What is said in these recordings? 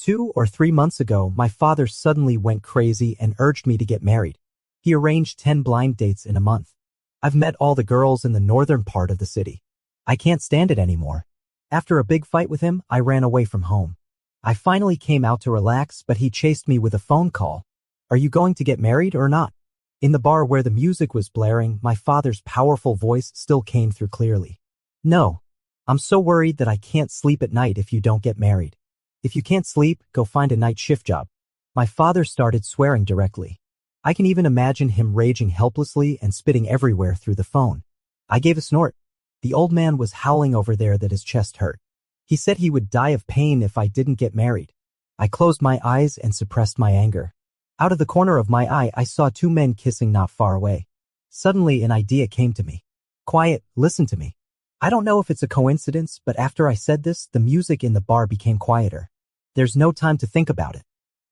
2 or 3 months ago, my father suddenly went crazy and urged me to get married. He arranged 10 blind dates in a month. I've met all the girls in the northern part of the city. I can't stand it anymore. After a big fight with him, I ran away from home. I finally came out to relax, but he chased me with a phone call. Are you going to get married or not? In the bar where the music was blaring, my father's powerful voice still came through clearly. No. I'm so worried that I can't sleep at night if you don't get married. If you can't sleep, go find a night shift job. My father started swearing directly. I can even imagine him raging helplessly and spitting everywhere through the phone. I gave a snort. The old man was howling over there that his chest hurt. He said he would die of pain if I didn't get married. I closed my eyes and suppressed my anger. Out of the corner of my eye, I saw two men kissing not far away. Suddenly, an idea came to me. Quiet, listen to me. I don't know if it's a coincidence, but after I said this, the music in the bar became quieter. There's no time to think about it.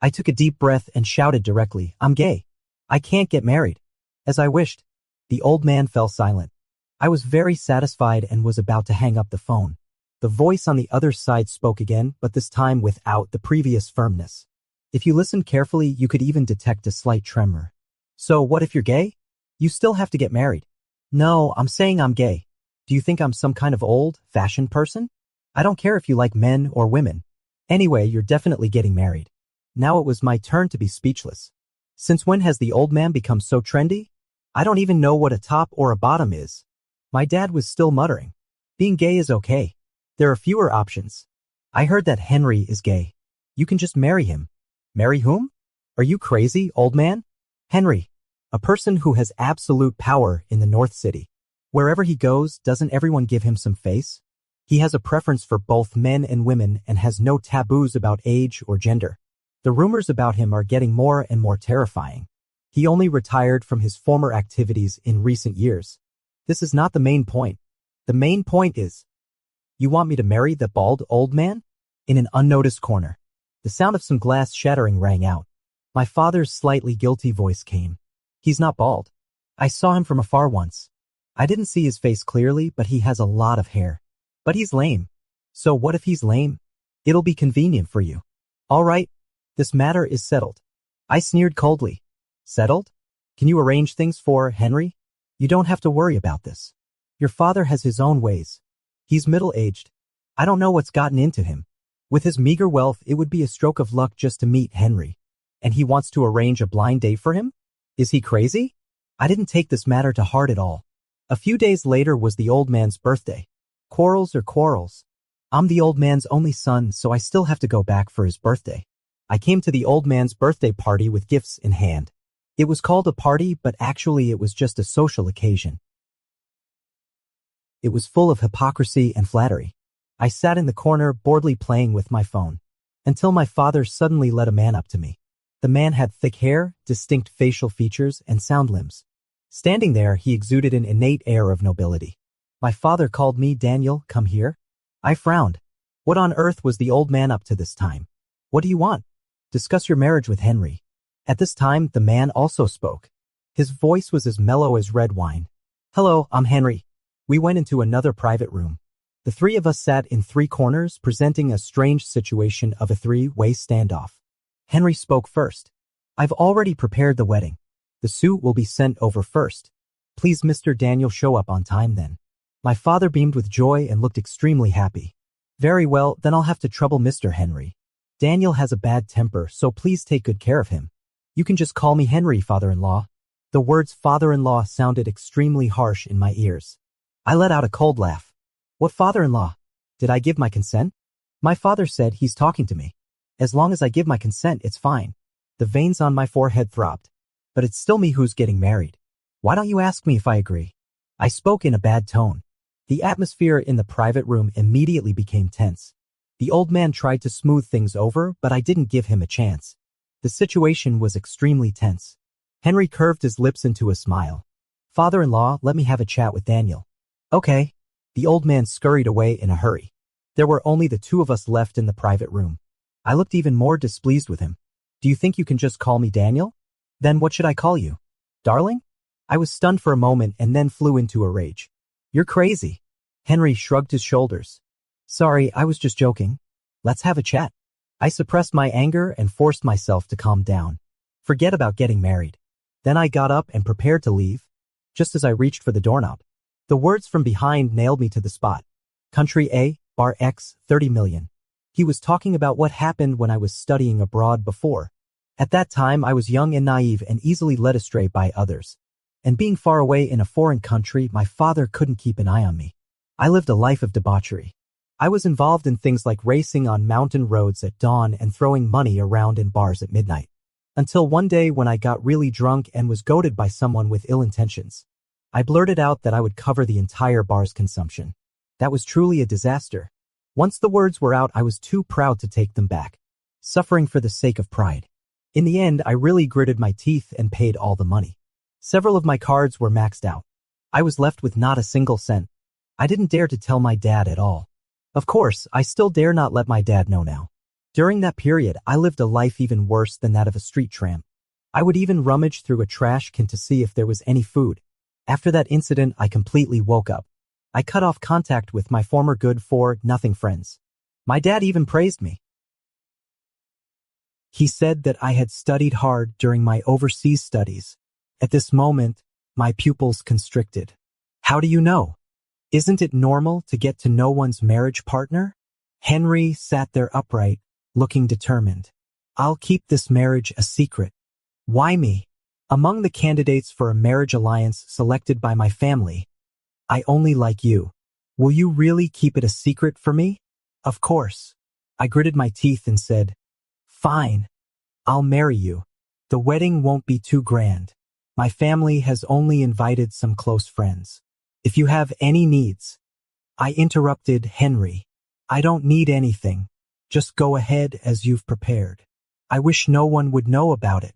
I took a deep breath and shouted directly, I'm gay. I can't get married. As I wished. The old man fell silent. I was very satisfied and was about to hang up the phone. The voice on the other side spoke again, but this time without the previous firmness. If you listened carefully, you could even detect a slight tremor. So what if you're gay? You still have to get married. No, I'm saying I'm gay. Do you think I'm some kind of old-fashioned person? I don't care if you like men or women. Anyway, you're definitely getting married. Now it was my turn to be speechless. Since when has the old man become so trendy? I don't even know what a top or a bottom is. My dad was still muttering. Being gay is okay. There are fewer options. I heard that Henry is gay. You can just marry him. Marry whom? Are you crazy, old man? Henry. A person who has absolute power in the North City. Wherever he goes, doesn't everyone give him some face? He has a preference for both men and women and has no taboos about age or gender. The rumors about him are getting more and more terrifying. He only retired from his former activities in recent years. This is not the main point. The main point is, you want me to marry the bald old man? In an unnoticed corner, the sound of some glass shattering rang out. My father's slightly guilty voice came. He's not bald. I saw him from afar once. I didn't see his face clearly, but he has a lot of hair. But he's lame. So what if he's lame? It'll be convenient for you. All right. This matter is settled. I sneered coldly. Settled? Can you arrange things for Henry? You don't have to worry about this. Your father has his own ways. He's middle-aged. I don't know what's gotten into him. With his meager wealth, it would be a stroke of luck just to meet Henry. And he wants to arrange a blind date for him? Is he crazy? I didn't take this matter to heart at all. A few days later was the old man's birthday. Quarrels are quarrels. I'm the old man's only son, so I still have to go back for his birthday. I came to the old man's birthday party with gifts in hand. It was called a party, but actually it was just a social occasion. It was full of hypocrisy and flattery. I sat in the corner, boredly playing with my phone, until my father suddenly led a man up to me. The man had thick hair, distinct facial features, and sound limbs. Standing there, he exuded an innate air of nobility. My father called me, Daniel, come here. I frowned. What on earth was the old man up to this time? What do you want? Discuss your marriage with Henry. At this time, the man also spoke. His voice was as mellow as red wine. Hello, I'm Henry. We went into another private room. The three of us sat in three corners, presenting a strange situation of a three-way standoff. Henry spoke first. I've already prepared the wedding. The suit will be sent over first. Please, Mr. Daniel, show up on time then. My father beamed with joy and looked extremely happy. Very well, then I'll have to trouble Mr. Henry. Daniel has a bad temper, so please take good care of him. You can just call me Henry, father-in-law. The words father-in-law sounded extremely harsh in my ears. I let out a cold laugh. What father-in-law? Did I give my consent? My father said he's talking to me. As long as I give my consent, it's fine. The veins on my forehead throbbed. But it's still me who's getting married. Why don't you ask me if I agree? I spoke in a bad tone. The atmosphere in the private room immediately became tense. The old man tried to smooth things over, but I didn't give him a chance. The situation was extremely tense. Henry curved his lips into a smile. Father-in-law, let me have a chat with Daniel. Okay. The old man scurried away in a hurry. There were only the two of us left in the private room. I looked even more displeased with him. Do you think you can just call me Daniel? Then what should I call you? Darling? I was stunned for a moment and then flew into a rage. You're crazy. Henry shrugged his shoulders. Sorry, I was just joking. Let's have a chat. I suppressed my anger and forced myself to calm down. Forget about getting married. Then I got up and prepared to leave, just as I reached for the doorknob. The words from behind nailed me to the spot. Country A, Bar X, 30 million. He was talking about what happened when I was studying abroad before. At that time, I was young and naive and easily led astray by others. And being far away in a foreign country, my father couldn't keep an eye on me. I lived a life of debauchery. I was involved in things like racing on mountain roads at dawn and throwing money around in bars at midnight. Until one day when I got really drunk and was goaded by someone with ill intentions. I blurted out that I would cover the entire bar's consumption. That was truly a disaster. Once the words were out, I was too proud to take them back, suffering for the sake of pride. In the end, I really gritted my teeth and paid all the money. Several of my cards were maxed out. I was left with not a single cent. I didn't dare to tell my dad at all. Of course, I still dare not let my dad know now. During that period, I lived a life even worse than that of a street tramp. I would even rummage through a trash can to see if there was any food. After that incident, I completely woke up. I cut off contact with my former good-for-nothing friends. My dad even praised me. He said that I had studied hard during my overseas studies. At this moment, my pupils constricted. How do you know? Isn't it normal to get to know one's marriage partner? Henry sat there upright, looking determined. I'll keep this marriage a secret. Why me? Among the candidates for a marriage alliance selected by my family, I only like you. Will you really keep it a secret for me? Of course. I gritted my teeth and said, fine. I'll marry you. The wedding won't be too grand. My family has only invited some close friends. If you have any needs. I interrupted Henry. I don't need anything. Just go ahead as you've prepared. I wish no one would know about it.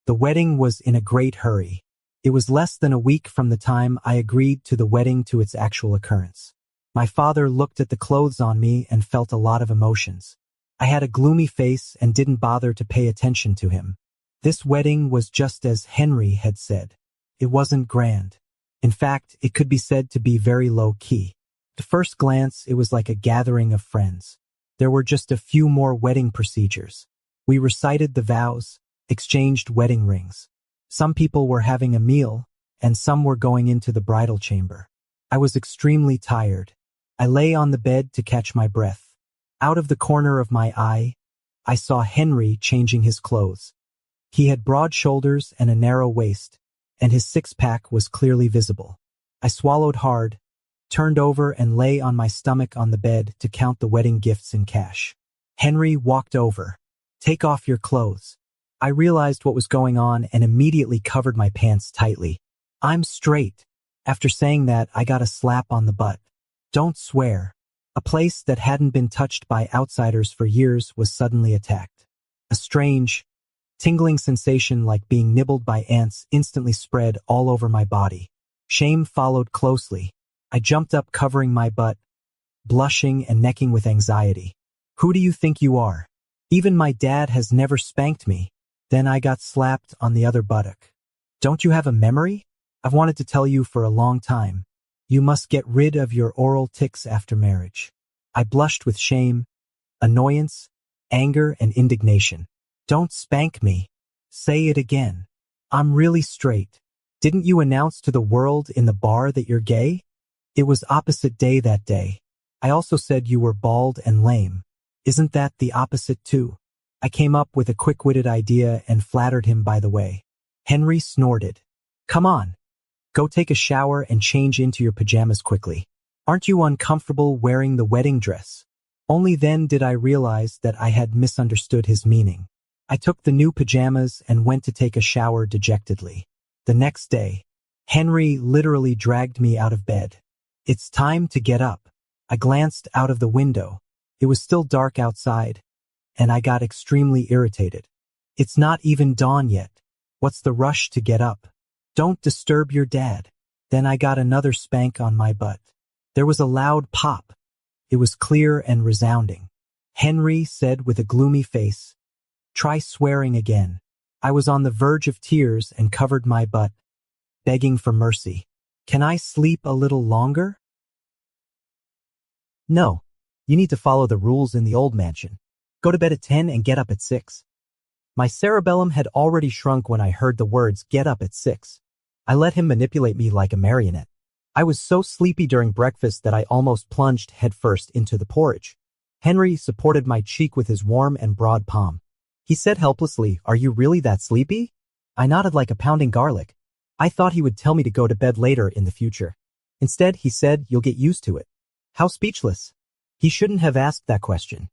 The wedding was in a great hurry. It was less than a week from the time I agreed to the wedding to its actual occurrence. My father looked at the clothes on me and felt a lot of emotions. I had a gloomy face and didn't bother to pay attention to him. This wedding was just as Henry had said. It wasn't grand. In fact, it could be said to be very low-key. At first glance, it was like a gathering of friends. There were just a few more wedding procedures. We recited the vows, exchanged wedding rings. Some people were having a meal, and some were going into the bridal chamber. I was extremely tired. I lay on the bed to catch my breath. Out of the corner of my eye, I saw Henry changing his clothes. He had broad shoulders and a narrow waist, and his six-pack was clearly visible. I swallowed hard, turned over and lay on my stomach on the bed to count the wedding gifts in cash. Henry walked over. Take off your clothes. I realized what was going on and immediately covered my pants tightly. I'm straight. After saying that, I got a slap on the butt. Don't swear. A place that hadn't been touched by outsiders for years was suddenly attacked. A strange, tingling sensation like being nibbled by ants instantly spread all over my body. Shame followed closely. I jumped up covering my butt, blushing and necking with anxiety. Who do you think you are? Even my dad has never spanked me. Then I got slapped on the other buttock. Don't you have a memory? I've wanted to tell you for a long time. You must get rid of your oral tics after marriage. I blushed with shame, annoyance, anger, and indignation. Don't spank me. Say it again. I'm really straight. Didn't you announce to the world in the bar that you're gay? It was opposite day that day. I also said you were bald and lame. Isn't that the opposite too? I came up with a quick-witted idea and flattered him by the way. Henry snorted. Come on. Go take a shower and change into your pajamas quickly. Aren't you uncomfortable wearing the wedding dress? Only then did I realize that I had misunderstood his meaning. I took the new pajamas and went to take a shower dejectedly. The next day, Henry literally dragged me out of bed. It's time to get up. I glanced out of the window. It was still dark outside, and I got extremely irritated. It's not even dawn yet. What's the rush to get up? Don't disturb your dad. Then I got another spank on my butt. There was a loud pop. It was clear and resounding. Henry said with a gloomy face, "Try swearing again." I was on the verge of tears and covered my butt, begging for mercy. Can I sleep a little longer? No. You need to follow the rules in the old mansion. Go to bed at 10 and get up at 6. My cerebellum had already shrunk when I heard the words get up at 6. I let him manipulate me like a marionette. I was so sleepy during breakfast that I almost plunged headfirst into the porridge. Henry supported my cheek with his warm and broad palm. He said helplessly, "Are you really that sleepy?" I nodded like a pounding garlic. I thought he would tell me to go to bed later in the future. Instead, he said, "You'll get used to it." How speechless. He shouldn't have asked that question.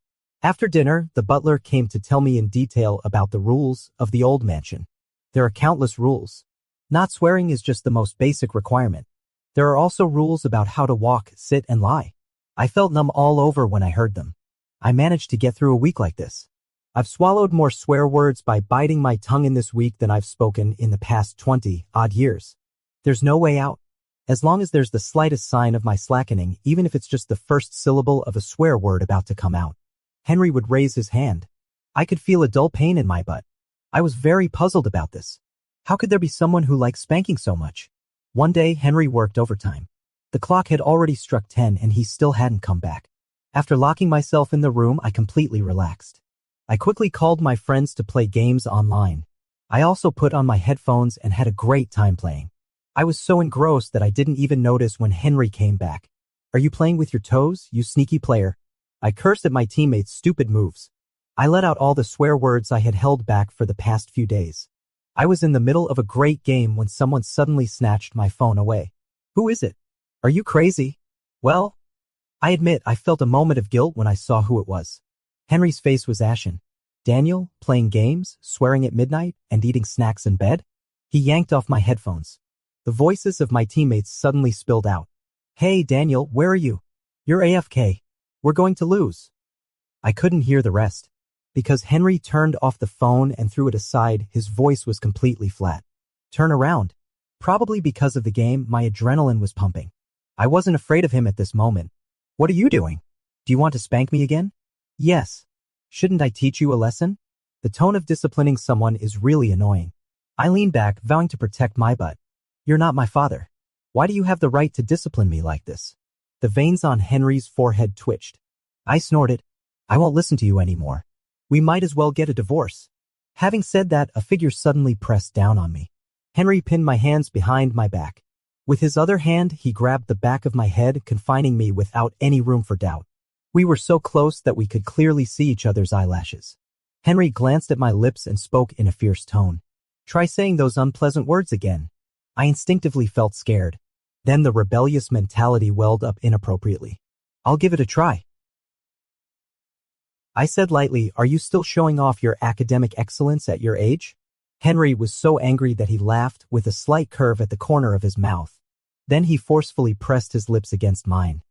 After dinner, the butler came to tell me in detail about the rules of the old mansion. There are countless rules. Not swearing is just the most basic requirement. There are also rules about how to walk, sit, and lie. I felt numb all over when I heard them. I managed to get through a week like this. I've swallowed more swear words by biting my tongue in this week than I've spoken in the past 20-odd years. There's no way out. As long as there's the slightest sign of my slackening, even if it's just the first syllable of a swear word about to come out. Henry would raise his hand. I could feel a dull pain in my butt. I was very puzzled about this. How could there be someone who likes spanking so much? One day, Henry worked overtime. The clock had already struck 10 and he still hadn't come back. After locking myself in the room, I completely relaxed. I quickly called my friends to play games online. I also put on my headphones and had a great time playing. I was so engrossed that I didn't even notice when Henry came back. "Are you playing with your toes, you sneaky player?" I cursed at my teammates' stupid moves. I let out all the swear words I had held back for the past few days. I was in the middle of a great game when someone suddenly snatched my phone away. "Who is it? Are you crazy?" Well, I admit I felt a moment of guilt when I saw who it was. Henry's face was ashen. Daniel, playing games, swearing at midnight, and eating snacks in bed? He yanked off my headphones. The voices of my teammates suddenly spilled out. "Hey Daniel, where are you? You're AFK. We're going to lose." I couldn't hear the rest. Because Henry turned off the phone and threw it aside, his voice was completely flat. "Turn around." Probably because of the game, my adrenaline was pumping. I wasn't afraid of him at this moment. "What are you doing? Do you want to spank me again?" "Yes." "Shouldn't I teach you a lesson?" The tone of disciplining someone is really annoying. I leaned back, vowing to protect my butt. "You're not my father. Why do you have the right to discipline me like this?" The veins on Henry's forehead twitched. I snorted. "I won't listen to you anymore. We might as well get a divorce." Having said that, a figure suddenly pressed down on me. Henry pinned my hands behind my back. With his other hand, he grabbed the back of my head, confining me without any room for doubt. We were so close that we could clearly see each other's eyelashes. Henry glanced at my lips and spoke in a fierce tone. "Try saying those unpleasant words again." I instinctively felt scared. Then the rebellious mentality welled up inappropriately. "I'll give it a try." I said lightly, "Are you still showing off your academic excellence at your age?" Henry was so angry that he laughed with a slight curve at the corner of his mouth. Then he forcefully pressed his lips against mine.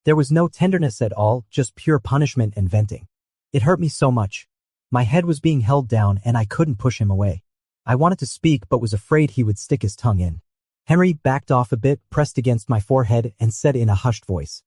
There was no tenderness at all, just pure punishment and venting. It hurt me so much. My head was being held down and I couldn't push him away. I wanted to speak but was afraid he would stick his tongue in. Henry backed off a bit, pressed against my forehead, and said in a hushed voice,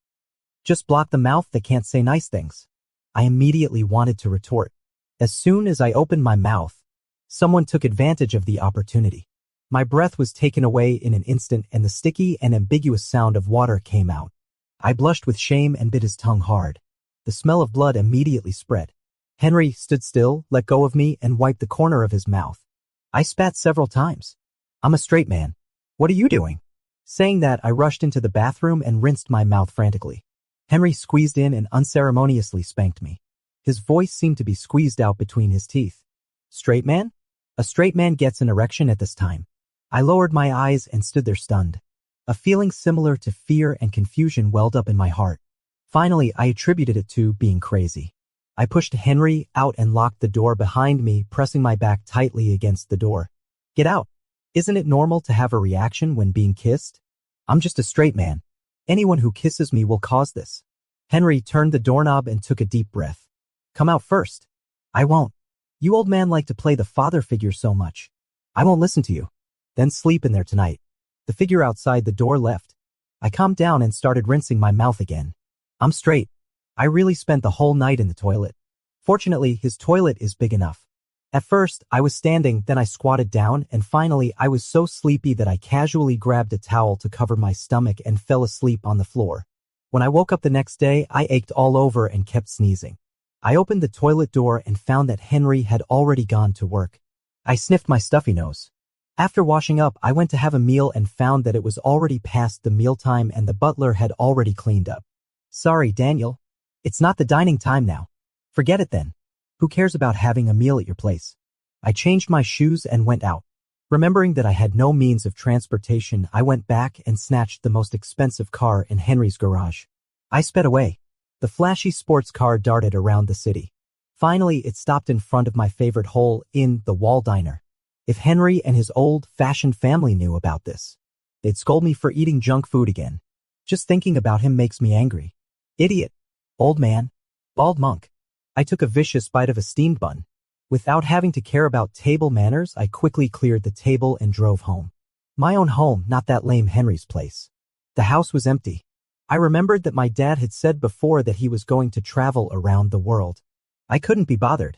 "Just block the mouth that can't say nice things." I immediately wanted to retort. As soon as I opened my mouth, someone took advantage of the opportunity. My breath was taken away in an instant and the sticky and ambiguous sound of water came out. I blushed with shame and bit his tongue hard. The smell of blood immediately spread. Henry stood still, let go of me, and wiped the corner of his mouth. I spat several times. "I'm a straight man. What are you doing?" Saying that, I rushed into the bathroom and rinsed my mouth frantically. Henry squeezed in and unceremoniously spanked me. His voice seemed to be squeezed out between his teeth. "Straight man? A straight man gets an erection at this time." I lowered my eyes and stood there stunned. A feeling similar to fear and confusion welled up in my heart. Finally, I attributed it to being crazy. I pushed Henry out and locked the door behind me, pressing my back tightly against the door. "Get out. Isn't it normal to have a reaction when being kissed? I'm just a straight man. Anyone who kisses me will cause this." Henry turned the doorknob and took a deep breath. "Come out first." "I won't. You old man like to play the father figure so much. I won't listen to you." "Then sleep in there tonight." The figure outside the door left. I calmed down and started rinsing my mouth again. "I'm straight. I really spent the whole night in the toilet." Fortunately, his toilet is big enough. At first, I was standing, then I squatted down, and finally I was so sleepy that I casually grabbed a towel to cover my stomach and fell asleep on the floor. When I woke up the next day, I ached all over and kept sneezing. I opened the toilet door and found that Henry had already gone to work. I sniffed my stuffy nose. After washing up, I went to have a meal and found that it was already past the mealtime and the butler had already cleaned up. Sorry, Daniel. It's not the dining time now. Forget it then. Who cares about having a meal at your place? I changed my shoes and went out. Remembering that I had no means of transportation, I went back and snatched the most expensive car in Henry's garage. I sped away. The flashy sports car darted around the city. Finally, it stopped in front of my favorite hole-in-the-wall diner. If Henry and his old-fashioned family knew about this, they'd scold me for eating junk food again. Just thinking about him makes me angry. Idiot. Old man. Bald monk. I took a vicious bite of a steamed bun. Without having to care about table manners, I quickly cleared the table and drove home. My own home, not that lame Henry's place. The house was empty. I remembered that my dad had said before that he was going to travel around the world. I couldn't be bothered.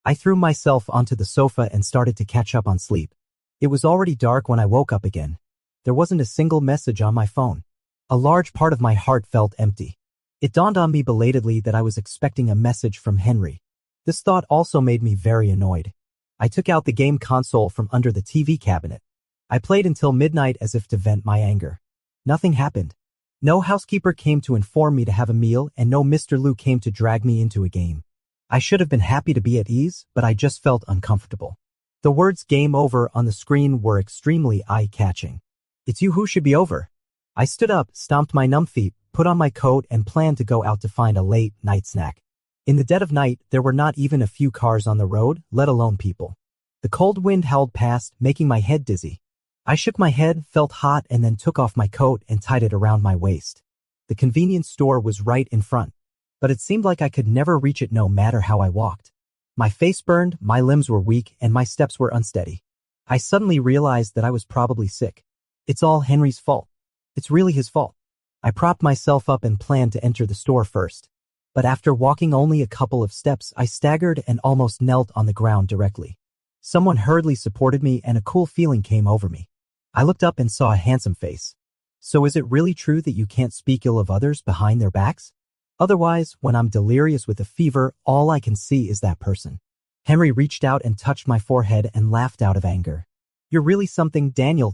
I threw myself onto the sofa and started to catch up on sleep. It was already dark when I woke up again. There wasn't a single message on my phone. A large part of my heart felt empty. It dawned on me belatedly that I was expecting a message from Henry. This thought also made me very annoyed. I took out the game console from under the TV cabinet. I played until midnight as if to vent my anger. Nothing happened. No housekeeper came to inform me to have a meal, and no Mr. Lou came to drag me into a game. I should have been happy to be at ease, but I just felt uncomfortable. The words "game over" on the screen were extremely eye-catching. It's you who should be over. I stood up, stomped my numb feet, put on my coat, and planned to go out to find a late-night snack. In the dead of night, there were not even a few cars on the road, let alone people. The cold wind howled past, making my head dizzy. I shook my head, felt hot, and then took off my coat and tied it around my waist. The convenience store was right in front, but it seemed like I could never reach it no matter how I walked. My face burned, my limbs were weak, and my steps were unsteady. I suddenly realized that I was probably sick. It's all Henry's fault. It's really his fault. I propped myself up and planned to enter the store first. But after walking only a couple of steps, I staggered and almost knelt on the ground directly. Someone hurriedly supported me and a cool feeling came over me. I looked up and saw a handsome face. So is it really true that you can't speak ill of others behind their backs? Otherwise, when I'm delirious with a fever, all I can see is that person. Henry reached out and touched my forehead and laughed out of anger. You're really something, Daniel.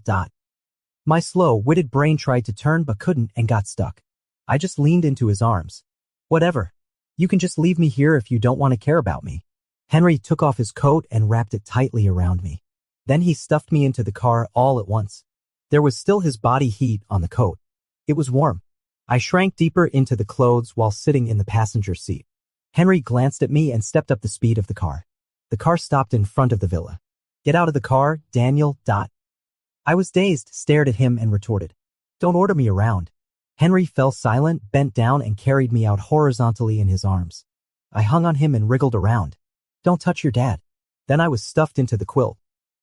My slow-witted brain tried to turn but couldn't and got stuck. I just leaned into his arms. Whatever. You can just leave me here if you don't want to care about me. Henry took off his coat and wrapped it tightly around me. Then he stuffed me into the car all at once. There was still his body heat on the coat. It was warm. I shrank deeper into the clothes while sitting in the passenger seat. Henry glanced at me and stepped up the speed of the car. The car stopped in front of the villa. Get out of the car, Daniel. I was dazed, stared at him and retorted. Don't order me around. Henry fell silent, bent down and carried me out horizontally in his arms. I hung on him and wriggled around. Don't touch your dad. Then I was stuffed into the quilt.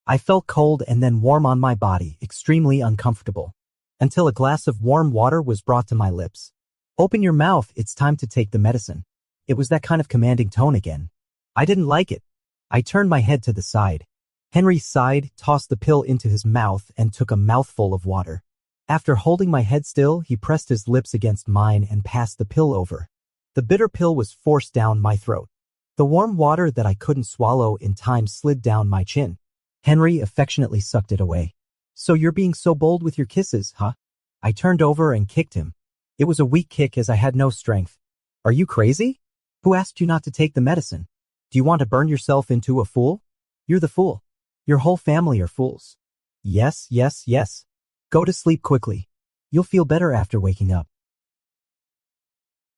I felt cold and then warm on my body, extremely uncomfortable. Until a glass of warm water was brought to my lips. Open your mouth, it's time to take the medicine. It was that kind of commanding tone again. I didn't like it. I turned my head to the side. Henry sighed, tossed the pill into his mouth, and took a mouthful of water. After holding my head still, he pressed his lips against mine and passed the pill over. The bitter pill was forced down my throat. The warm water that I couldn't swallow in time slid down my chin. Henry affectionately sucked it away. So you're being so bold with your kisses, huh? I turned over and kicked him. It was a weak kick as I had no strength. Are you crazy? Who asked you not to take the medicine? Do you want to burn yourself into a fool? You're the fool. Your whole family are fools. Yes. Go to sleep quickly. You'll feel better after waking up.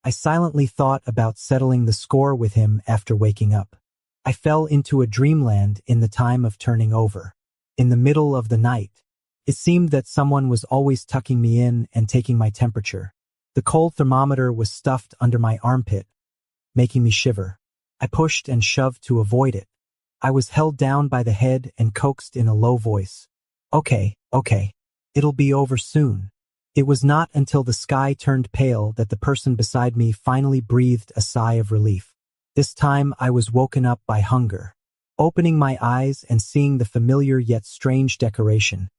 I silently thought about settling the score with him after waking up. I fell into a dreamland in the time of turning over. In the middle of the night, it seemed that someone was always tucking me in and taking my temperature. The cold thermometer was stuffed under my armpit, making me shiver. I pushed and shoved to avoid it. I was held down by the head and coaxed in a low voice. Okay. It'll be over soon. It was not until the sky turned pale that the person beside me finally breathed a sigh of relief. This time I was woken up by hunger. Opening my eyes and seeing the familiar yet strange decoration,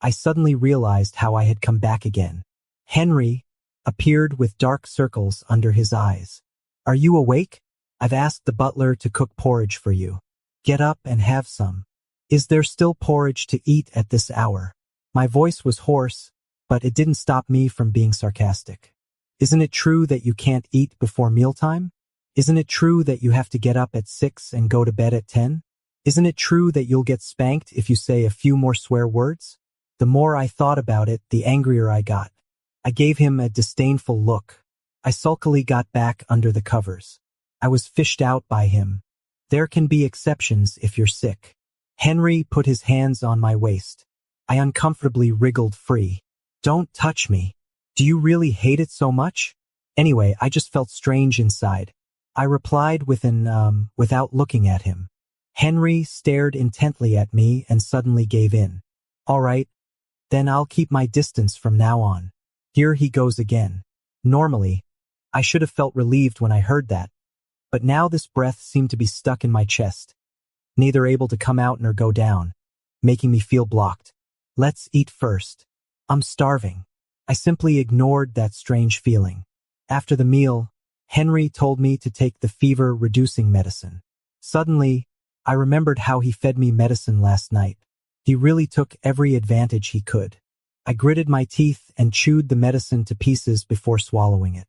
I suddenly realized how I had come back again. Henry appeared with dark circles under his eyes. Are you awake? I've asked the butler to cook porridge for you. Get up and have some. Is there still porridge to eat at this hour? My voice was hoarse, but it didn't stop me from being sarcastic. Isn't it true that you can't eat before mealtime? Isn't it true that you have to get up at 6 and go to bed at 10? Isn't it true that you'll get spanked if you say a few more swear words? The more I thought about it, the angrier I got. I gave him a disdainful look. I sulkily got back under the covers. I was fished out by him. There can be exceptions if you're sick. Henry put his hands on my waist. I uncomfortably wriggled free. Don't touch me. Do you really hate it so much? Anyway, I just felt strange inside. I replied without looking at him. Henry stared intently at me and suddenly gave in. All right, then I'll keep my distance from now on. Here he goes again. Normally, I should have felt relieved when I heard that, but now this breath seemed to be stuck in my chest, neither able to come out nor go down, making me feel blocked. Let's eat first. I'm starving. I simply ignored that strange feeling. After the meal, Henry told me to take the fever-reducing medicine. Suddenly, I remembered how he fed me medicine last night. He really took every advantage he could. I gritted my teeth and chewed the medicine to pieces before swallowing it.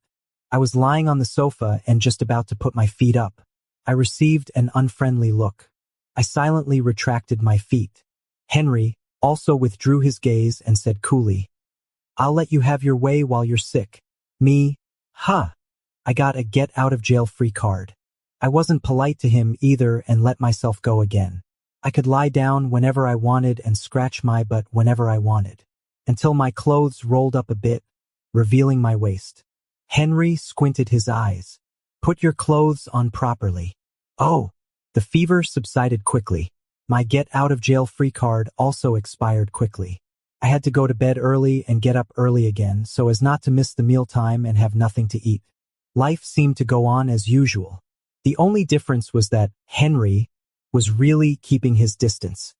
I was lying on the sofa and just about to put my feet up. I received an unfriendly look. I silently retracted my feet. Henry also withdrew his gaze and said coolly, I'll let you have your way while you're sick. Me? Huh. I got a get-out-of-jail-free card. I wasn't polite to him either and let myself go again. I could lie down whenever I wanted and scratch my butt whenever I wanted, until my clothes rolled up a bit, revealing my waist. Henry squinted his eyes. Put your clothes on properly. Oh, the fever subsided quickly. My get-out-of-jail-free card also expired quickly. I had to go to bed early and get up early again so as not to miss the mealtime and have nothing to eat. Life seemed to go on as usual. The only difference was that Henry was really keeping his distance.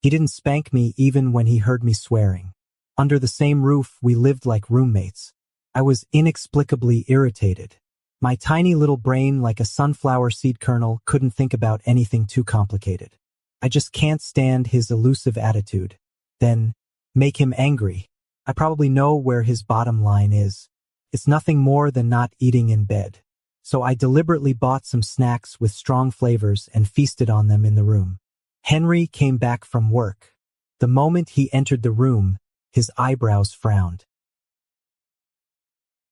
He didn't spank me even when he heard me swearing. Under the same roof, we lived like roommates. I was inexplicably irritated. My tiny little brain, like a sunflower seed kernel, couldn't think about anything too complicated. I just can't stand his elusive attitude. Then, make him angry. I probably know where his bottom line is. It's nothing more than not eating in bed. So I deliberately bought some snacks with strong flavors and feasted on them in the room. Henry came back from work. The moment he entered the room, his eyebrows frowned.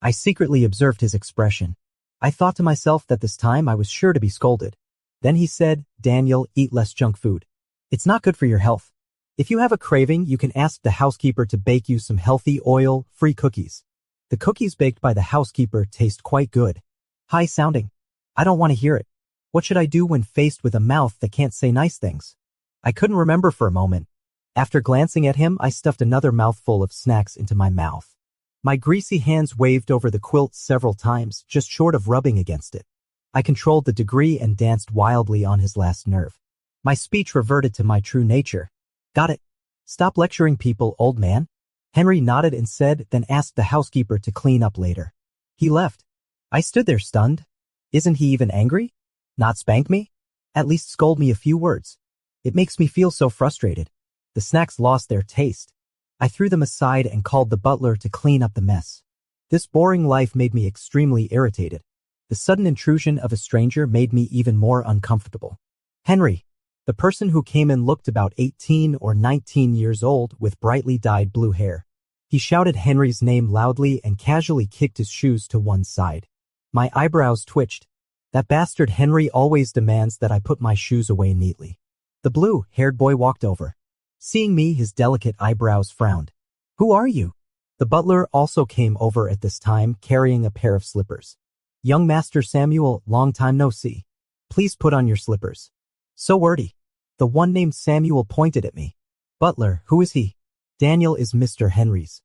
I secretly observed his expression. I thought to myself that this time I was sure to be scolded. Then he said, Daniel, eat less junk food. It's not good for your health. If you have a craving, you can ask the housekeeper to bake you some healthy, oil-free cookies. The cookies baked by the housekeeper taste quite good. High sounding. I don't want to hear it. What should I do when faced with a mouth that can't say nice things? I couldn't remember for a moment. After glancing at him, I stuffed another mouthful of snacks into my mouth. My greasy hands waved over the quilt several times, just short of rubbing against it. I controlled the degree and danced wildly on his last nerve. My speech reverted to my true nature. Got it. Stop lecturing people, old man. Henry nodded and said, then asked the housekeeper to clean up later. He left. I stood there stunned. Isn't he even angry? Not spank me? At least scold me a few words. It makes me feel so frustrated. The snacks lost their taste. I threw them aside and called the butler to clean up the mess. This boring life made me extremely irritated. The sudden intrusion of a stranger made me even more uncomfortable. Henry, the person who came in, looked about 18 or 19 years old with brightly dyed blue hair. He shouted Henry's name loudly and casually kicked his shoes to one side. My eyebrows twitched. That bastard Henry always demands that I put my shoes away neatly. The blue-haired boy walked over. Seeing me, his delicate eyebrows frowned. Who are you? The butler also came over at this time, carrying a pair of slippers. Young Master Samuel, long time no see. Please put on your slippers. So wordy. The one named Samuel pointed at me. Butler, who is he? Daniel is Mr. Henry's.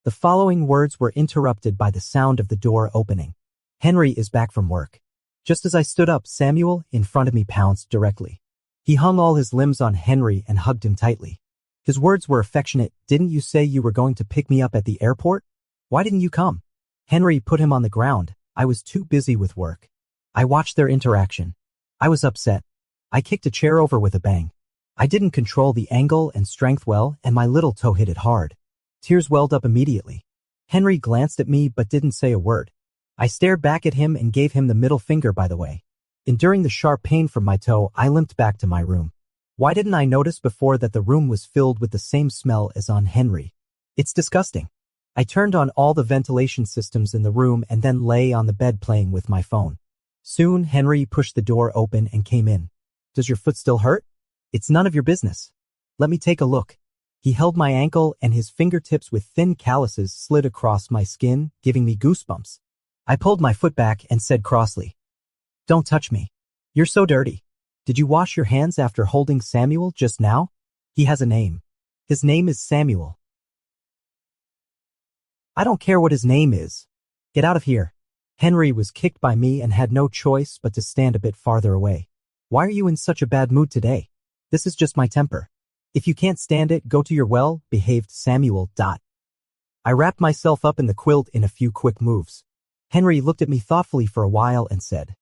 The following words were interrupted by the sound of the door opening. Henry is back from work. Just as I stood up, Samuel, in front of me, pounced directly. He hung all his limbs on Henry and hugged him tightly. His words were affectionate. Didn't you say you were going to pick me up at the airport? Why didn't you come? Henry put him on the ground. I was too busy with work. I watched their interaction. I was upset. I kicked a chair over with a bang. I didn't control the angle and strength well, and my little toe hit it hard. Tears welled up immediately. Henry glanced at me but didn't say a word. I stared back at him and gave him the middle finger, by the way. Enduring the sharp pain from my toe, I limped back to my room. Why didn't I notice before that the room was filled with the same smell as on Henry? It's disgusting. I turned on all the ventilation systems in the room and then lay on the bed playing with my phone. Soon, Henry pushed the door open and came in. Does your foot still hurt? It's none of your business. Let me take a look. He held my ankle and his fingertips with thin calluses slid across my skin, giving me goosebumps. I pulled my foot back and said crossly, "Don't touch me. You're so dirty. Did you wash your hands after holding Samuel just now? He has a name. His name is Samuel." "I don't care what his name is. Get out of here." Henry was kicked by me and had no choice but to stand a bit farther away. "Why are you in such a bad mood today?" "This is just my temper. If you can't stand it, go to your well-behaved Samuel. I wrapped myself up in the quilt in a few quick moves. Henry looked at me thoughtfully for a while and said,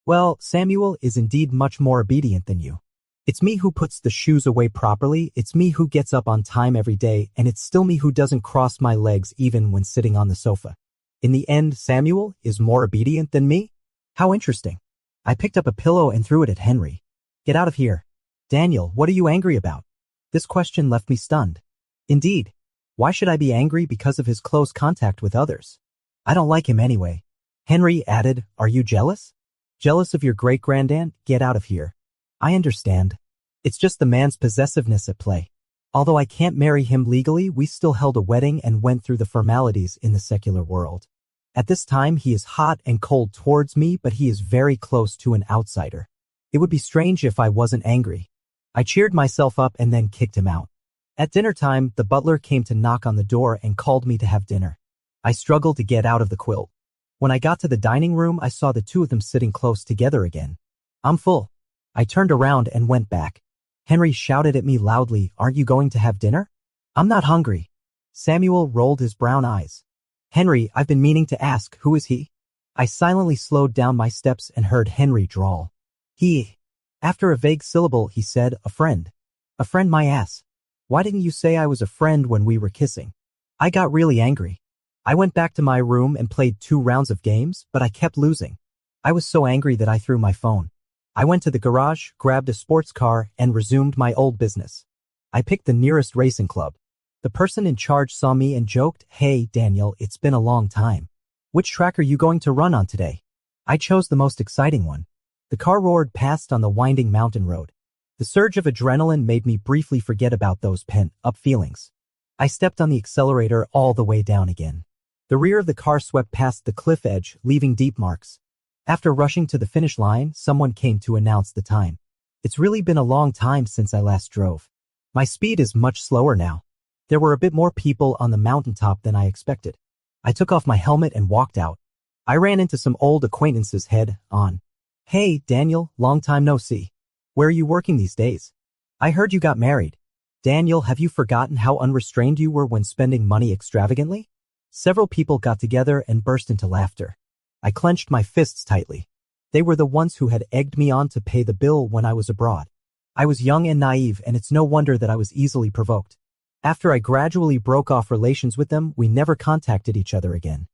"Well, Samuel is indeed much more obedient than you. It's me who puts the shoes away properly, it's me who gets up on time every day, and it's still me who doesn't cross my legs even when sitting on the sofa. In the end, Samuel is more obedient than me? How interesting." I picked up a pillow and threw it at Henry. "Get out of here." "Daniel, what are you angry about?" This question left me stunned. Indeed, why should I be angry because of his close contact with others? I don't like him anyway. Henry added, "Are you jealous? Jealous of your great-granddad? Get out of here." I understand. It's just the man's possessiveness at play. Although I can't marry him legally, we still held a wedding and went through the formalities in the secular world. At this time, he is hot and cold towards me, but he is very close to an outsider. It would be strange if I wasn't angry. I cheered myself up and then kicked him out. At dinner time, the butler came to knock on the door and called me to have dinner. I struggled to get out of the quilt. When I got to the dining room, I saw the two of them sitting close together again. "I'm full." I turned around and went back. Henry shouted at me loudly, "Aren't you going to have dinner?" "I'm not hungry." Samuel rolled his brown eyes. "Henry, I've been meaning to ask, who is he?" I silently slowed down my steps and heard Henry drawl. "He." After a vague syllable, he said, "A friend." "A friend, my ass. Why didn't you say I was a friend when we were kissing?" I got really angry. I went back to my room and played 2 rounds of games, but I kept losing. I was so angry that I threw my phone. I went to the garage, grabbed a sports car, and resumed my old business. I picked the nearest racing club. The person in charge saw me and joked, "Hey, Daniel, it's been a long time. Which track are you going to run on today?" I chose the most exciting one. The car roared past on the winding mountain road. The surge of adrenaline made me briefly forget about those pent-up feelings. I stepped on the accelerator all the way down again. The rear of the car swept past the cliff edge, leaving deep marks. After rushing to the finish line, someone came to announce the time. It's really been a long time since I last drove. My speed is much slower now. There were a bit more people on the mountaintop than I expected. I took off my helmet and walked out. I ran into some old acquaintances head on. "Hey, Daniel, long time no see. Where are you working these days? I heard you got married." "Daniel, have you forgotten how unrestrained you were when spending money extravagantly?" Several people got together and burst into laughter. I clenched my fists tightly. They were the ones who had egged me on to pay the bill when I was abroad. I was young and naive, and it's no wonder that I was easily provoked. After I gradually broke off relations with them, we never contacted each other again.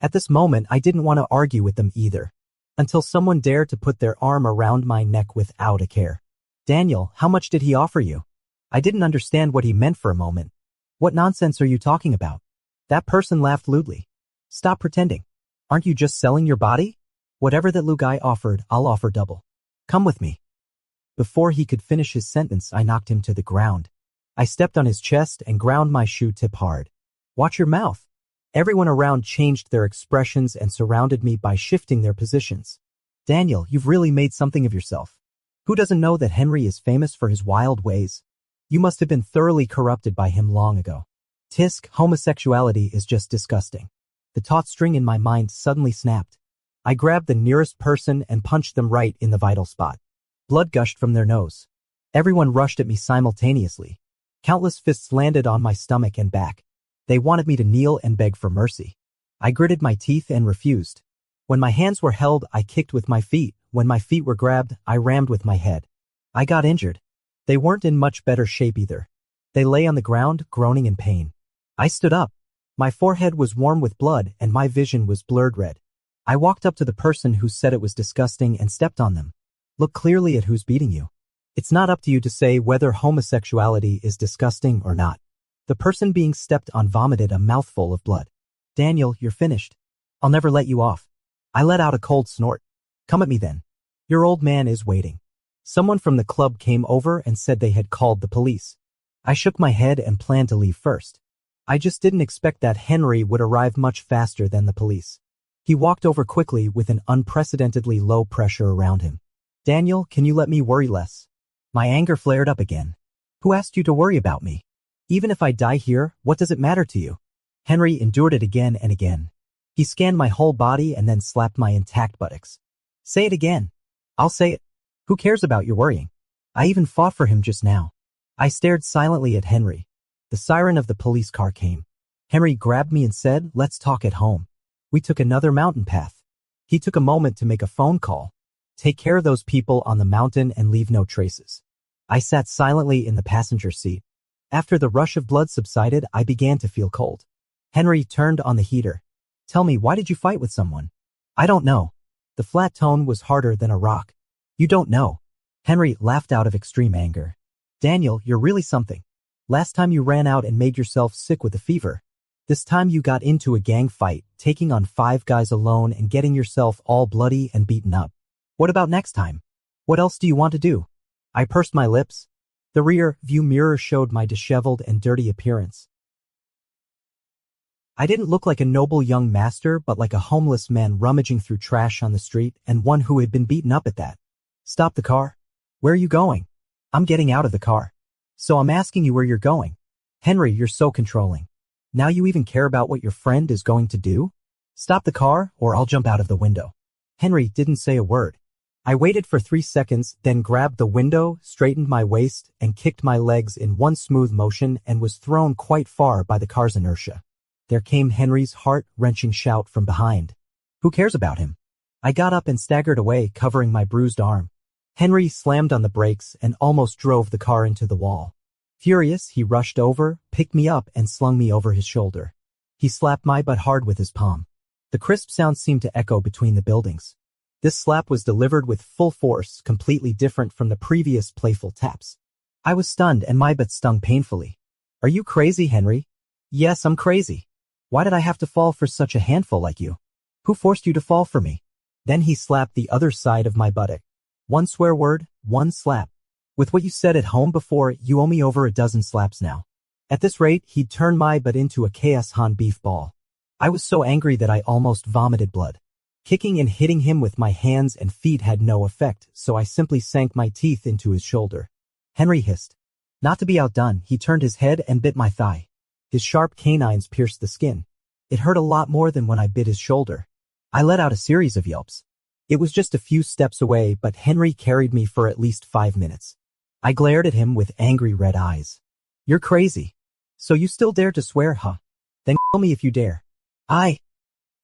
At this moment, I didn't want to argue with them either, until someone dared to put their arm around my neck without a care. "Daniel, how much did he offer you?" I didn't understand what he meant for a moment. "What nonsense are you talking about?" That person laughed lewdly. "Stop pretending. Aren't you just selling your body? Whatever that Lou guy offered, I'll offer double. Come with me." Before he could finish his sentence, I knocked him to the ground. I stepped on his chest and ground my shoe tip hard. "Watch your mouth." Everyone around changed their expressions and surrounded me by shifting their positions. "Daniel, you've really made something of yourself. Who doesn't know that Henry is famous for his wild ways? You must have been thoroughly corrupted by him long ago. Tisk, homosexuality is just disgusting." The taut string in my mind suddenly snapped. I grabbed the nearest person and punched them right in the vital spot. Blood gushed from their nose. Everyone rushed at me simultaneously. Countless fists landed on my stomach and back. They wanted me to kneel and beg for mercy. I gritted my teeth and refused. When my hands were held, I kicked with my feet. When my feet were grabbed, I rammed with my head. I got injured. They weren't in much better shape either. They lay on the ground, groaning in pain. I stood up. My forehead was warm with blood and my vision was blurred red. I walked up to the person who said it was disgusting and stepped on them. Look clearly at who's beating you. It's not up to you to say whether homosexuality is disgusting or not. The person being stepped on vomited a mouthful of blood. Daniel, you're finished. I'll never let you off. I let out a cold snort. Come at me then. Your old man is waiting. Someone from the club came over and said they had called the police. I shook my head and planned to leave first. I just didn't expect that Henry would arrive much faster than the police. He walked over quickly with an unprecedentedly low pressure around him. Daniel, can you let me worry less? My anger flared up again. Who asked you to worry about me? Even if I die here, what does it matter to you? Henry endured it again and again. He scanned my whole body and then slapped my intact buttocks. Say it again. I'll say it. Who cares about your worrying? I even fought for him just now. I stared silently at Henry. The siren of the police car came. Henry grabbed me and said, let's talk at home. We took another mountain path. He took a moment to make a phone call. Take care of those people on the mountain and leave no traces. I sat silently in the passenger seat. After the rush of blood subsided, I began to feel cold. Henry turned on the heater. Tell me, why did you fight with someone? I don't know. The flat tone was harder than a rock. You don't know. Henry laughed out of extreme anger. Daniel, you're really something. Last time you ran out and made yourself sick with a fever. This time you got into a gang fight, taking on 5 guys alone and getting yourself all bloody and beaten up. What about next time? What else do you want to do? I pursed my lips. The rear view mirror showed my disheveled and dirty appearance. I didn't look like a noble young master, but like a homeless man rummaging through trash on the street, and one who had been beaten up at that. Stop the car. Where are you going? I'm getting out of the car. So I'm asking you where you're going. Henry, you're so controlling. Now you even care about what your friend is going to do? Stop the car, or I'll jump out of the window. Henry didn't say a word. I waited for 3 seconds, then grabbed the window, straightened my waist, and kicked my legs in one smooth motion and was thrown quite far by the car's inertia. There came Henry's heart-wrenching shout from behind. Who cares about him? I got up and staggered away, covering my bruised arm. Henry slammed on the brakes and almost drove the car into the wall. Furious, he rushed over, picked me up, and slung me over his shoulder. He slapped my butt hard with his palm. The crisp sound seemed to echo between the buildings. This slap was delivered with full force, completely different from the previous playful taps. I was stunned and my butt stung painfully. Are you crazy, Henry? Yes, I'm crazy. Why did I have to fall for such a handful like you? Who forced you to fall for me? Then he slapped the other side of my buttock. One swear word, one slap. With what you said at home before, you owe me over a dozen slaps now. At this rate, he'd turn my butt into a KS-Han beef ball. I was so angry that I almost vomited blood. Kicking and hitting him with my hands and feet had no effect, so I simply sank my teeth into his shoulder. Henry hissed. Not to be outdone, he turned his head and bit my thigh. His sharp canines pierced the skin. It hurt a lot more than when I bit his shoulder. I let out a series of yelps. It was just a few steps away, but Henry carried me for at least 5 minutes. I glared at him with angry red eyes. You're crazy. So you still dare to swear, huh? Then kill me if you dare.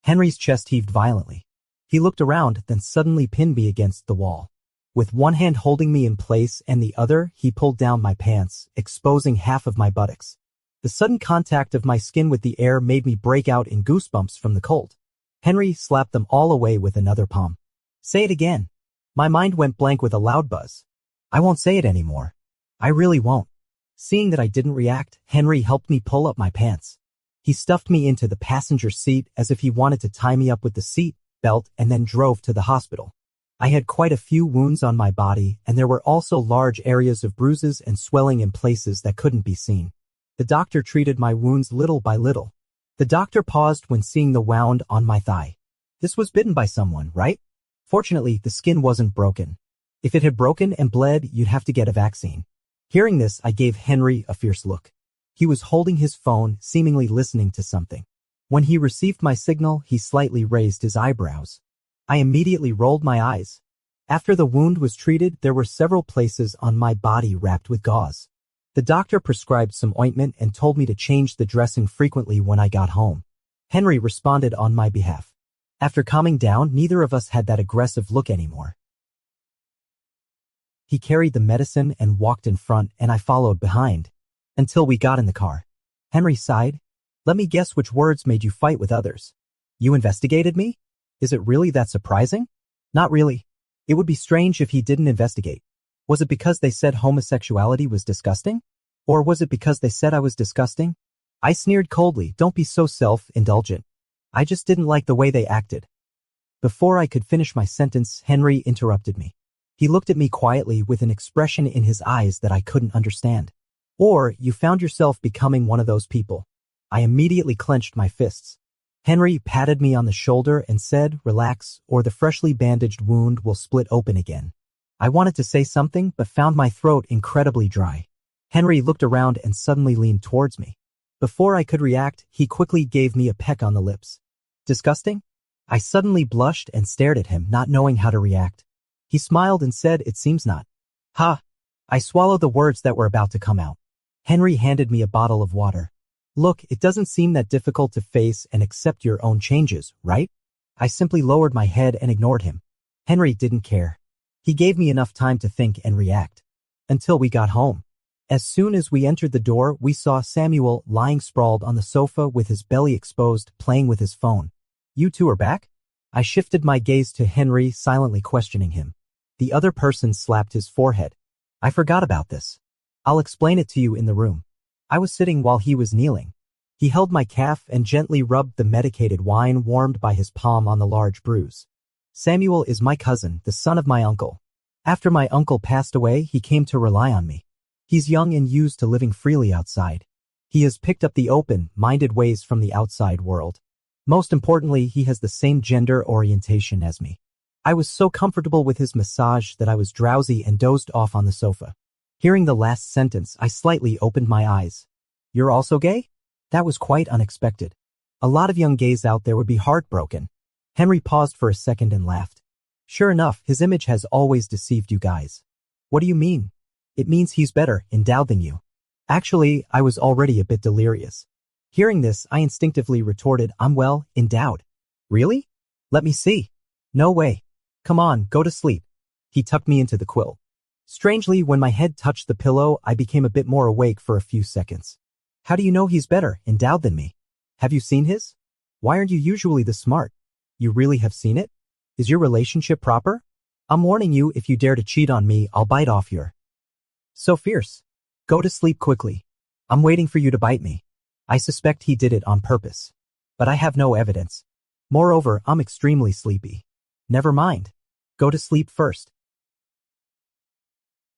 Henry's chest heaved violently. He looked around, then suddenly pinned me against the wall. With one hand holding me in place and the other, he pulled down my pants, exposing half of my buttocks. The sudden contact of my skin with the air made me break out in goosebumps from the cold. Henry slapped them all away with another palm. Say it again. My mind went blank with a loud buzz. I won't say it anymore. I really won't. Seeing that I didn't react, Henry helped me pull up my pants. He stuffed me into the passenger seat as if he wanted to tie me up with the seat belt and then drove to the hospital. I had quite a few wounds on my body, and there were also large areas of bruises and swelling in places that couldn't be seen. The doctor treated my wounds little by little. The doctor paused when seeing the wound on my thigh. This was bitten by someone, right? Fortunately, the skin wasn't broken. If it had broken and bled, you'd have to get a vaccine. Hearing this, I gave Henry a fierce look. He was holding his phone, seemingly listening to something. When he received my signal, he slightly raised his eyebrows. I immediately rolled my eyes. After the wound was treated, there were several places on my body wrapped with gauze. The doctor prescribed some ointment and told me to change the dressing frequently when I got home. Henry responded on my behalf. After calming down, neither of us had that aggressive look anymore. He carried the medicine and walked in front, and I followed behind. Until we got in the car. Henry sighed. Let me guess, which words made you fight with others? You investigated me? Is it really that surprising? Not really. It would be strange if he didn't investigate. Was it because they said homosexuality was disgusting? Or was it because they said I was disgusting? I sneered coldly. Don't be so self-indulgent. I just didn't like the way they acted. Before I could finish my sentence, Henry interrupted me. He looked at me quietly with an expression in his eyes that I couldn't understand. Or you found yourself becoming one of those people. I immediately clenched my fists. Henry patted me on the shoulder and said, relax, or the freshly bandaged wound will split open again. I wanted to say something, but found my throat incredibly dry. Henry looked around and suddenly leaned towards me. Before I could react, he quickly gave me a peck on the lips. Disgusting? I suddenly blushed and stared at him, not knowing how to react. He smiled and said, it seems not. Ha! I swallowed the words that were about to come out. Henry handed me a bottle of water. Look, it doesn't seem that difficult to face and accept your own changes, right? I simply lowered my head and ignored him. Henry didn't care. He gave me enough time to think and react. Until we got home. As soon as we entered the door, we saw Samuel lying sprawled on the sofa with his belly exposed, playing with his phone. You two are back? I shifted my gaze to Henry, silently questioning him. The other person slapped his forehead. I forgot about this. I'll explain it to you in the room. I was sitting while he was kneeling. He held my calf and gently rubbed the medicated wine warmed by his palm on the large bruise. Samuel is my cousin, the son of my uncle. After my uncle passed away, he came to rely on me. He's young and used to living freely outside. He has picked up the open-minded ways from the outside world. Most importantly, he has the same gender orientation as me. I was so comfortable with his massage that I was drowsy and dozed off on the sofa. Hearing the last sentence, I slightly opened my eyes. You're also gay? That was quite unexpected. A lot of young gays out there would be heartbroken. Henry paused for a second and laughed. Sure enough, his image has always deceived you guys. What do you mean? It means he's better endowed than you. Actually, I was already a bit delirious. Hearing this, I instinctively retorted, I'm well endowed. Really? Let me see. No way. Come on, go to sleep. He tucked me into the quilt. Strangely, when my head touched the pillow, I became a bit more awake for a few seconds. How do you know he's better endowed than me? Have you seen his? Why aren't you usually this smart? You really have seen it? Is your relationship proper? I'm warning you, if you dare to cheat on me, I'll bite off your... So fierce. Go to sleep quickly. I'm waiting for you to bite me. I suspect he did it on purpose. But I have no evidence. Moreover, I'm extremely sleepy. Never mind. Go to sleep first.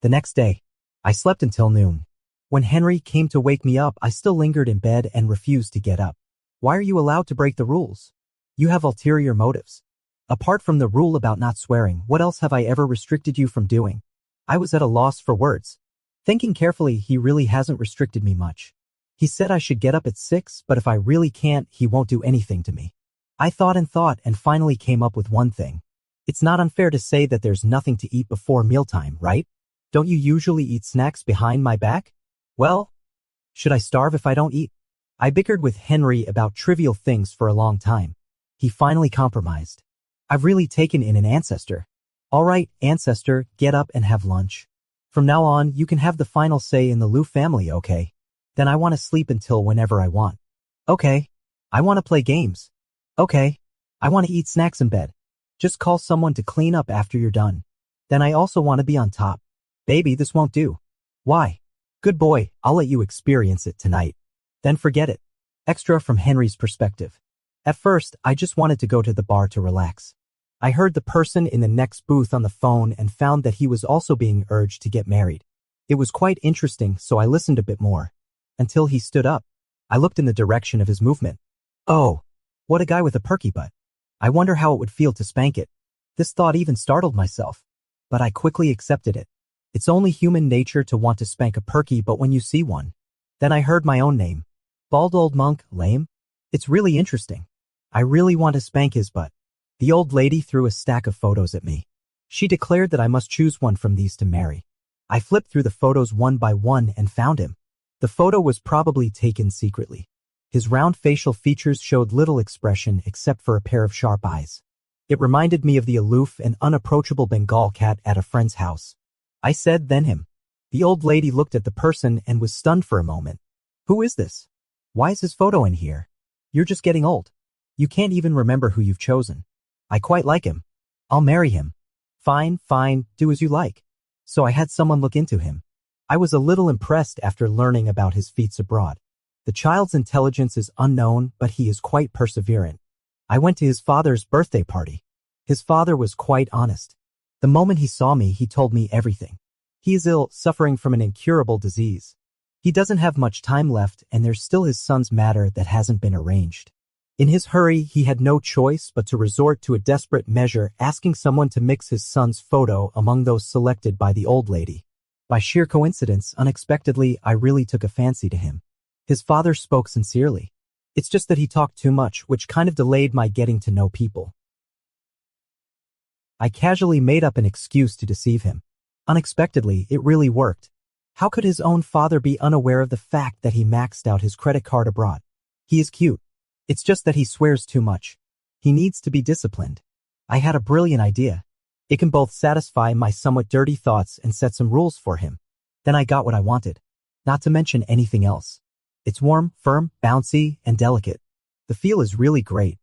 The next day, I slept until noon. When Henry came to wake me up, I still lingered in bed and refused to get up. Why are you allowed to break the rules? You have ulterior motives. Apart from the rule about not swearing, what else have I ever restricted you from doing? I was at a loss for words. Thinking carefully, he really hasn't restricted me much. He said I should get up at 6, but if I really can't, he won't do anything to me. I thought and finally came up with one thing. It's not unfair to say that there's nothing to eat before mealtime, right? Don't you usually eat snacks behind my back? Well, should I starve if I don't eat? I bickered with Henry about trivial things for a long time. He finally compromised. I've really taken in an ancestor. All right, ancestor, get up and have lunch. From now on, you can have the final say in the Liu family, okay? Then I want to sleep until whenever I want. Okay. I want to play games. Okay. I want to eat snacks in bed. Just call someone to clean up after you're done. Then I also want to be on top. Baby, this won't do. Why? Good boy, I'll let you experience it tonight. Then forget it. Extra from Henry's perspective. At first, I just wanted to go to the bar to relax. I heard the person in the next booth on the phone and found that he was also being urged to get married. It was quite interesting, so I listened a bit more. Until he stood up. I looked in the direction of his movement. Oh, what a guy with a perky butt. I wonder how it would feel to spank it. This thought even startled myself. But I quickly accepted it. It's only human nature to want to spank a perky, but when you see one. Then I heard my own name. Bald old monk, lame? It's really interesting. I really want to spank his butt. The old lady threw a stack of photos at me. She declared that I must choose one from these to marry. I flipped through the photos one by one and found him. The photo was probably taken secretly. His round facial features showed little expression except for a pair of sharp eyes. It reminded me of the aloof and unapproachable Bengal cat at a friend's house. I said, then him. The old lady looked at the person and was stunned for a moment. Who is this? Why is his photo in here? You're just getting old. You can't even remember who you've chosen. I quite like him. I'll marry him. Fine, do as you like. So I had someone look into him. I was a little impressed after learning about his feats abroad. The child's intelligence is unknown, but he is quite perseverant. I went to his father's birthday party. His father was quite honest. The moment he saw me, he told me everything. He is ill, suffering from an incurable disease. He doesn't have much time left, and there's still his son's matter that hasn't been arranged. In his hurry, he had no choice but to resort to a desperate measure, asking someone to mix his son's photo among those selected by the old lady. By sheer coincidence, unexpectedly, I really took a fancy to him. His father spoke sincerely. It's just that he talked too much, which kind of delayed my getting to know people. I casually made up an excuse to deceive him. Unexpectedly, it really worked. How could his own father be unaware of the fact that he maxed out his credit card abroad? He is cute. It's just that he swears too much. He needs to be disciplined. I had a brilliant idea. It can both satisfy my somewhat dirty thoughts and set some rules for him. Then I got what I wanted. Not to mention anything else. It's warm, firm, bouncy, and delicate. The feel is really great.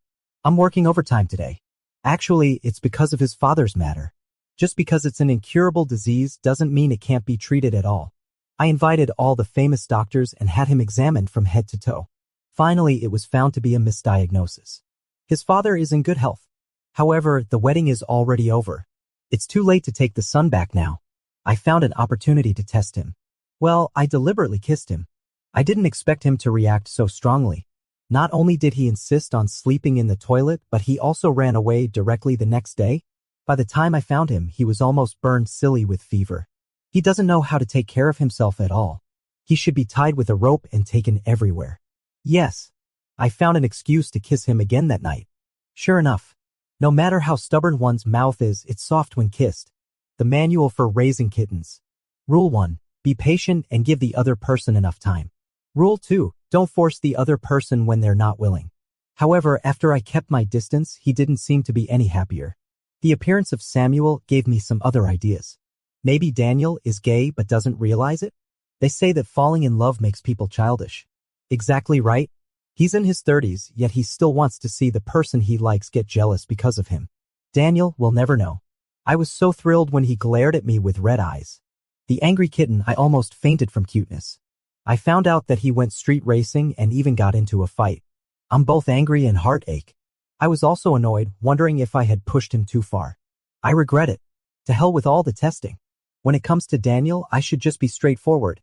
I'm working overtime today. Actually, it's because of his father's matter. Just because it's an incurable disease doesn't mean it can't be treated at all. I invited all the famous doctors and had him examined from head to toe. Finally, it was found to be a misdiagnosis. His father is in good health. However, the wedding is already over. It's too late to take the son back now. I found an opportunity to test him. Well, I deliberately kissed him. I didn't expect him to react so strongly. Not only did he insist on sleeping in the toilet, but he also ran away directly the next day. By the time I found him, he was almost burned silly with fever. He doesn't know how to take care of himself at all. He should be tied with a rope and taken everywhere. Yes, I found an excuse to kiss him again that night. Sure enough, no matter how stubborn one's mouth is, it's soft when kissed. The manual for raising kittens. Rule 1. Be patient and give the other person enough time. Rule 2. Don't force the other person when they're not willing. However, after I kept my distance, he didn't seem to be any happier. The appearance of Samuel gave me some other ideas. Maybe Daniel is gay but doesn't realize it? They say that falling in love makes people childish. Exactly right. He's in his 30s, yet he still wants to see the person he likes get jealous because of him. Daniel will never know. I was so thrilled when he glared at me with red eyes. The angry kitten, I almost fainted from cuteness. I found out that he went street racing and even got into a fight. I'm both angry and heartache. I was also annoyed, wondering if I had pushed him too far. I regret it. To hell with all the testing. When it comes to Daniel, I should just be straightforward.